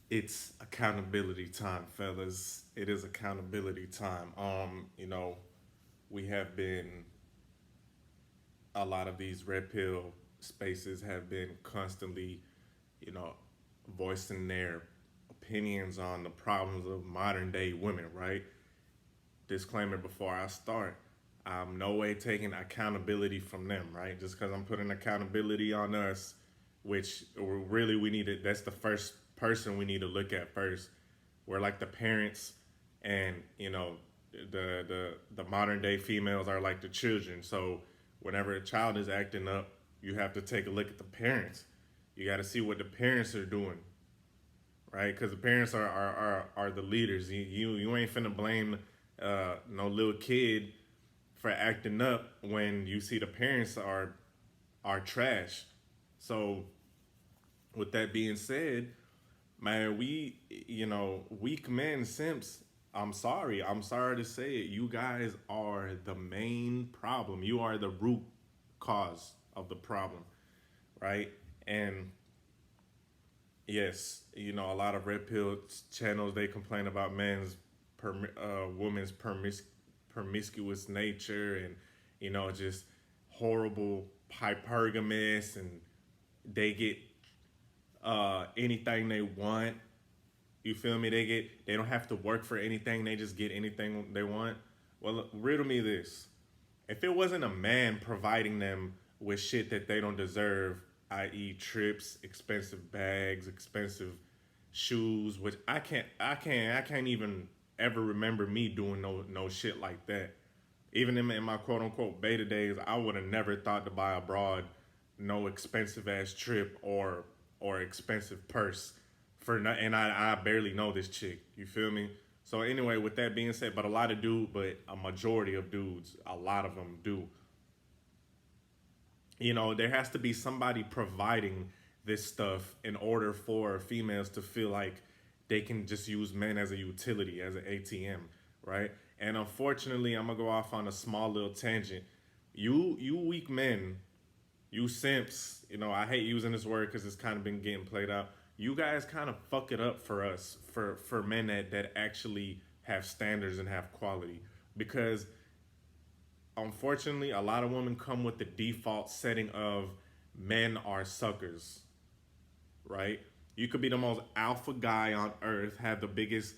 It's accountability time, fellas. It is accountability time. We have been a lot of these red pill spaces have been constantly, you know, voicing their opinions on the problems of modern day women, right? Disclaimer before I start. I'm no way taking accountability from them, right? Just because I'm putting accountability on us, which really we need to, that's the first person we need to look at first. We're like the parents, and the modern day females are like the children. So whenever a child is acting up, you have to take a look at the parents. You got to see what the parents are doing, right? Because the parents are the leaders. You ain't finna blame no little kid for acting up when you see the parents are trash. So with that being said, man, weak men, simps. I'm sorry to say it. You guys are the main problem. You are the root cause of the problem, right? And yes, a lot of red pill channels they complain about women's promiscuous nature, and just horrible hypergamous, and they get anything they want. You feel me? They don't have to work for anything. They just get anything they want. Well, riddle me this: if it wasn't a man providing them with shit that they don't deserve, i.e., trips, expensive bags, expensive shoes, which I can't even ever remember me doing no shit like that. Even in my quote unquote beta days, I would have never thought to buy abroad no expensive ass trip or expensive purse for no, and I barely know this chick. You feel me? So anyway, with that being said, but a majority of dudes, a lot of them do. There has to be somebody providing this stuff in order for females to feel like they can just use men as a utility, as an ATM, right? And unfortunately, I'm gonna go off on a small little tangent. You weak men, you simps, I hate using this word because it's kind of been getting played out. You guys kind of fuck it up for us, for men that actually have standards and have quality. Because unfortunately, a lot of women come with the default setting of men are suckers, right? You could be the most alpha guy on earth, have the biggest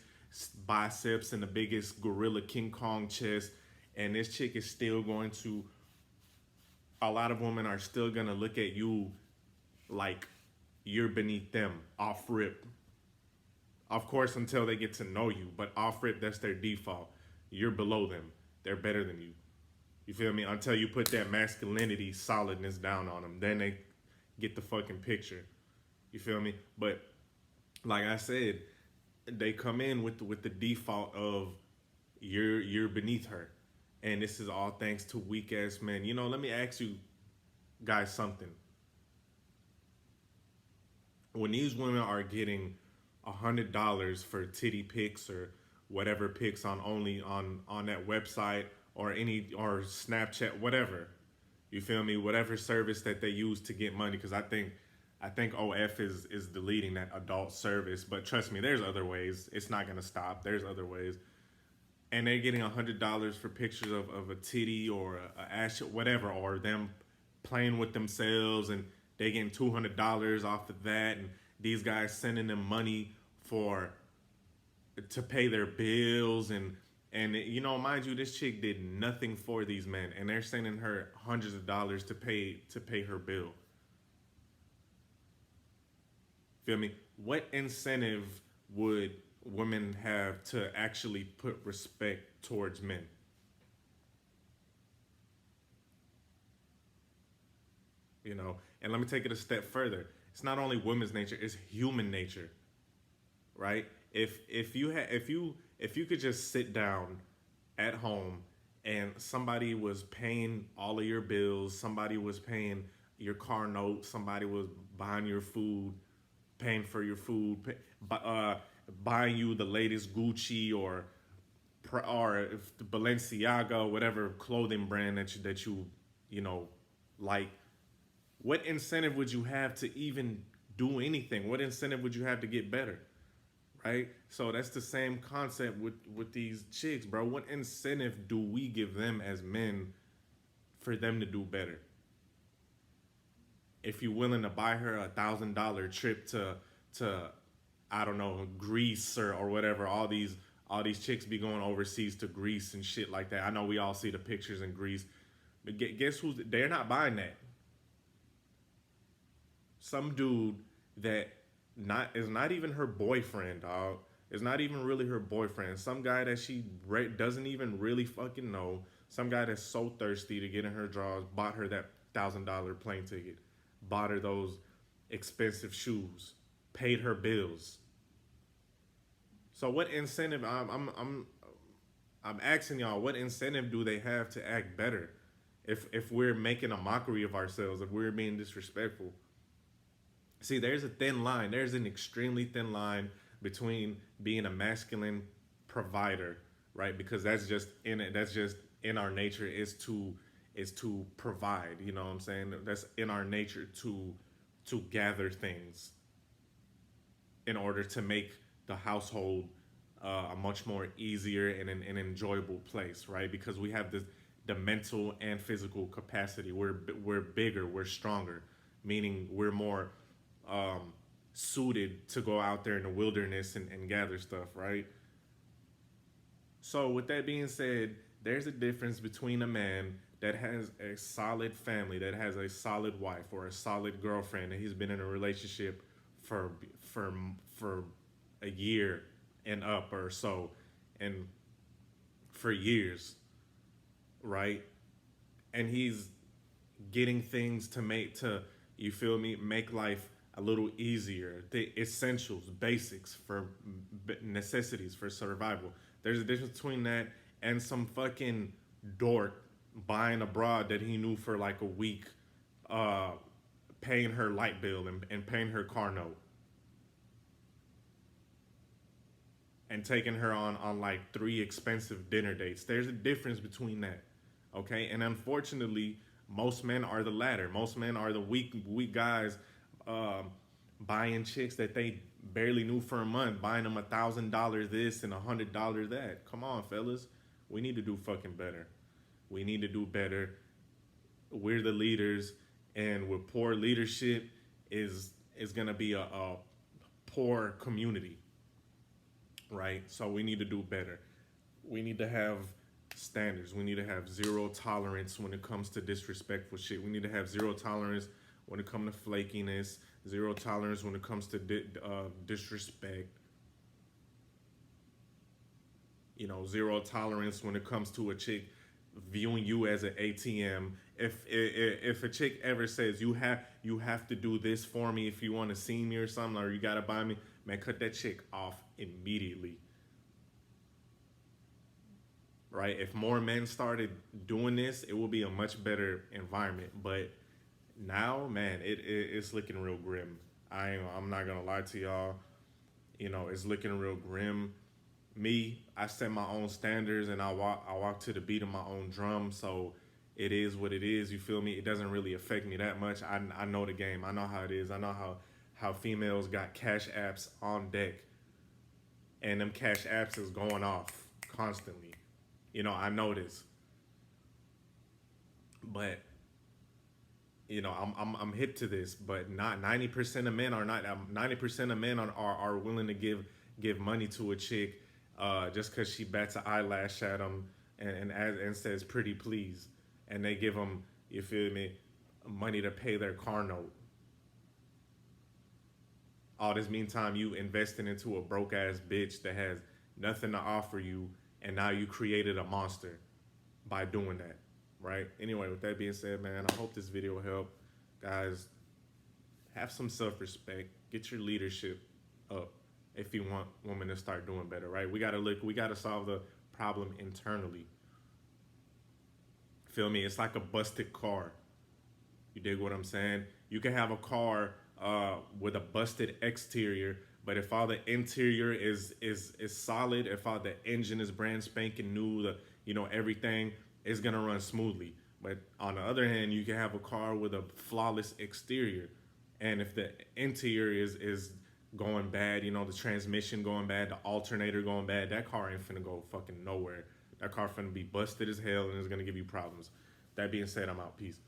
biceps and the biggest gorilla King Kong chest, and this chick is still going to, a lot of women are still going to look at you like you're beneath them off rip. Of course, until they get to know you, but off rip, that's their default. You're below them. They're better than you. You feel me? Until you put that masculinity solidness down on them, then they get the fucking picture. You feel me? But like I said, they come in with the default of you're beneath her, and this is all thanks to weak ass men. Let me ask you guys something. When these women are getting $100 for titty pics or whatever pics on that website or Snapchat, whatever, you feel me? Whatever service that they use to get money, because I think OF is deleting that adult service. But trust me, there's other ways. It's not gonna stop. There's other ways. And they're getting $100 for pictures of a titty or a ass, whatever, or them playing with themselves, and they getting $200 off of that. And these guys sending them money to pay their bills, and mind you, this chick did nothing for these men, and they're sending her hundreds of dollars to pay her bill. Feel me? What incentive would women have to actually put respect towards men? And let me take it a step further. It's not only women's nature; it's human nature, right? If you could just sit down at home and somebody was paying all of your bills, somebody was paying your car note, somebody was buying your food, paying for your food, buying you the latest Gucci or Balenciaga, whatever clothing brand that you like. What incentive would you have to even do anything? What incentive would you have to get better? right? So that's the same concept with these chicks, bro. What incentive do we give them as men for them to do better? If you're willing to buy her $1,000 trip to I don't know, Greece or whatever, all these chicks be going overseas to Greece and shit like that. I know we all see the pictures in Greece, but guess who's they're not buying that. Some dude that not is not even her boyfriend, dog. It's not even really her boyfriend. Some guy that she doesn't even really fucking know. Some guy that's so thirsty to get in her drawers bought her that $1,000 plane ticket, bought her those expensive shoes, paid her bills. So what incentive? I'm asking y'all, what incentive do they have to act better? If we're making a mockery of ourselves, if we're being disrespectful, see, there's a thin line. There's an extremely thin line between being a masculine provider, right? Because that's just in it. That's just in our nature is to provide. You know what I'm saying? That's in our nature to gather things in order to make the household a much more easier and an enjoyable place, right? Because we have the mental and physical capacity. We're bigger, we're stronger, meaning we're more suited to go out there in the wilderness and gather stuff, right? So with that being said, there's a difference between a man that has a solid family, that has a solid wife or a solid girlfriend, and he's been in a relationship for for for a year and up or so, and for years, right? And he's getting things to make to you feel me make life a little easier, the essentials, basics for necessities for survival. There's a difference between that and some fucking dork buying a broad that he knew for like a week, uh paying her light bill and paying her car note and taking her on like three expensive dinner dates. There's a difference between that. Okay? And unfortunately, most men are the latter. Most men are the weak guys, um, buying chicks that they barely knew for a month, buying them $1,000 this and $100 that. Come on, fellas. We need to do fucking better. We need to do better. We're the leaders, and with poor leadership is gonna be a poor community, right? So we need to do better. We need to have standards. We need to have zero tolerance when it comes to disrespectful shit. We need to have zero tolerance when it comes to flakiness, zero tolerance when it comes to disrespect. You know, zero tolerance when it comes to a chick viewing you as an ATM. If a chick ever says you have to do this for me if you want to see me or something, or you gotta buy me, man, cut that chick off immediately. Right? If more men started doing this, it will be a much better environment. But now, man, it's looking real grim. I'm not gonna lie to y'all. You know, it's looking real grim. Me, I set my own standards and I walk to the beat of my own drum. So it is what it is. You feel me? It doesn't really affect me that much. I know the game. I know how it is. I know how females got cash apps on deck, and them cash apps is going off constantly. You know, I know this, but you know, I'm hip to this. But not 90% of men are not. 90% of men are willing to give money to a chick, just because she bats an eyelash at them and says pretty please, and they give them, you feel me, money to pay their car note. All this meantime, you investing into a broke ass bitch that has nothing to offer you, and now you created a monster by doing that, right? Anyway, with that being said, man, I hope this video helped. Guys, have some self-respect. Get your leadership up if you want women to start doing better, right? We gotta solve the problem internally. Feel me? It's like a busted car. You dig what I'm saying? You can have a car with a busted exterior, but if all the interior is solid, if all the engine is brand spanking new, everything is gonna run smoothly. But on the other hand, you can have a car with a flawless exterior, and if the interior is going bad, the transmission going bad, the alternator going bad, that car ain't finna go fucking nowhere. That car finna be busted as hell and it's gonna give you problems. That being said, I'm out. Peace.